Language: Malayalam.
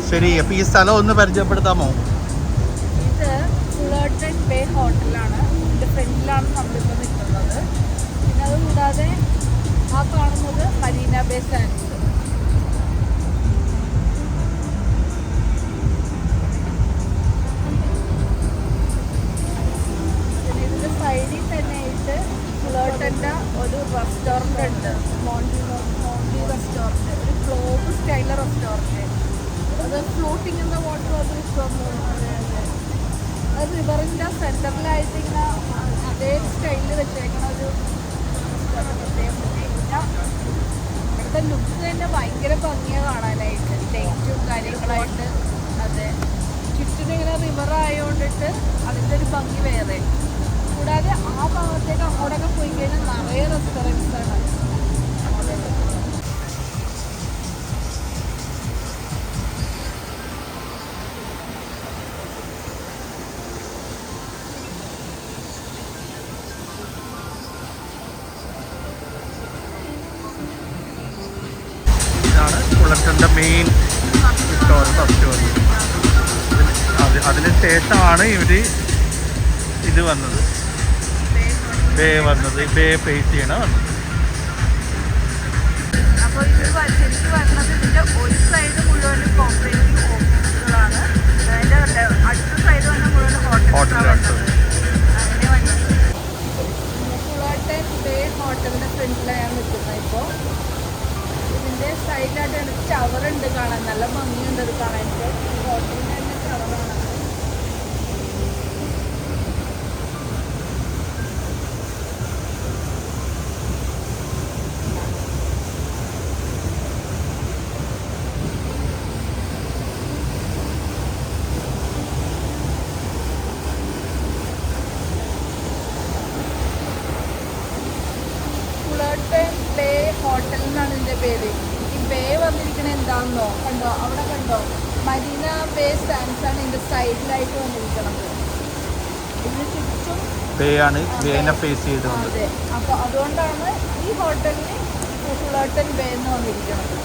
ശരി, അപ്പൊ ഈ സ്ഥലം ഒന്ന് പരിചയപ്പെടുത്താമോ? ഇത് ഫുളർട്ടൺ ബേ ഹോട്ടലാണ്. ഇതിന്റെ ഫ്രണ്ടിലാണ് നമ്മളിപ്പോൾ നിൽക്കുന്നത്. പിന്നെ അത് കൂടാതെ ആ കാണുന്നത് മരീന ബേ സാൻഡ്സ്. പിന്നെ ഇതിന്റെ സൈഡിൽ തന്നെ ആയിട്ട് ഫുളർട്ടൻ്റെ ഒരു റെസ്റ്റോറൻ്റ് ഉണ്ട്, മോണ്ടി റെസ്റ്റോറൻറ്റ്, ഒരു ഗ്ലോബ് സ്റ്റൈൽ റെസ്റ്റോറൻറ്റ്. അത് ഫ്ലോട്ടിങ് ഇൻ ദ വാട്ടർ. അത് റിവറിൻ്റെ സെൻറ്ററിലായിട്ട് ഇങ്ങനെ അതേ സ്റ്റൈലിൽ വെച്ചേക്കണ ഒരു പിന്നെ ഇവിടുത്തെ ലുക്ക് തന്നെ ഭയങ്കര ഭംഗിയാണ് കാണാനായിട്ട്, ലൈറ്റും കാര്യങ്ങളായിട്ട്. അതെ, ചുറ്റിനും ഇങ്ങനെ റിവർ ആയതുകൊണ്ടിട്ട് അതിൻ്റെ ഒരു ഭംഗി വേറെ. കൂടാതെ ആ ഭാഗത്തേക്ക് അങ്ങോട്ടൊക്കെ പോയി കഴിഞ്ഞാൽ നിറയെ റെസ്റ്റോറൻറ്റ്സ് ആണ്. ഇതാണ് ഫുളർട്ടൻ്റെ മെയിൻ റെസ്റ്റോറൻറ്റ്. അതിന് ശേഷമാണ് ഇവര് ഇത് വന്നത്, ബേ ഫേസ് ചെയ്യണ വന്നത്. അപ്പോൾ ഇത് ശരിക്കും വരുന്നത് ഇതിൻ്റെ ഒരു സൈഡ് മുഴുവനും കോപ്പറേറ്റീവ് ഓഫീസുകളാണ്, അതിൻ്റെ അടുത്ത സൈഡ് വന്ന മുഴുവൻ ഹോട്ടലാണ്. അങ്ങനെ വന്നത് ഫുളർട്ടൺ ബേ ഹോട്ടലിൻ്റെ ഫ്രണ്ടിലാണ് നിൽക്കുന്നത്. ഇപ്പോൾ ഇതിൻ്റെ സൈഡിലായിട്ട് ടവറുണ്ട് കാണാൻ, നല്ല ഭംഗിയുണ്ട് അത് കാണാനായിട്ട്. ഹോട്ടലിൻ്റെ തന്നെ ടവറാണ്. ഫുളർട്ടൺ ബേ ഹോട്ടൽ എന്നാണ് ഇതിൻ്റെ പേര്. ഈ ബേ വന്നിരിക്കണത് എന്താണെന്നോ കണ്ടോ, അവിടെ കണ്ടോ, മരീന ബേ സാൻഡ്സ് ആണ് ഇതിൻ്റെ സൈഡിലായിട്ട് വന്നിരിക്കുന്നത്. ഇതിന് ചുറ്റും ബേയാണ്, ബേനെ ഫേസ് ചെയ്തുകൊണ്ട്. അതെ, അപ്പോൾ അതുകൊണ്ടാണ് ഈ ഹോട്ടലിന് ഫുളർട്ടൺ ബേ എന്ന് വന്നിരിക്കുന്നത്.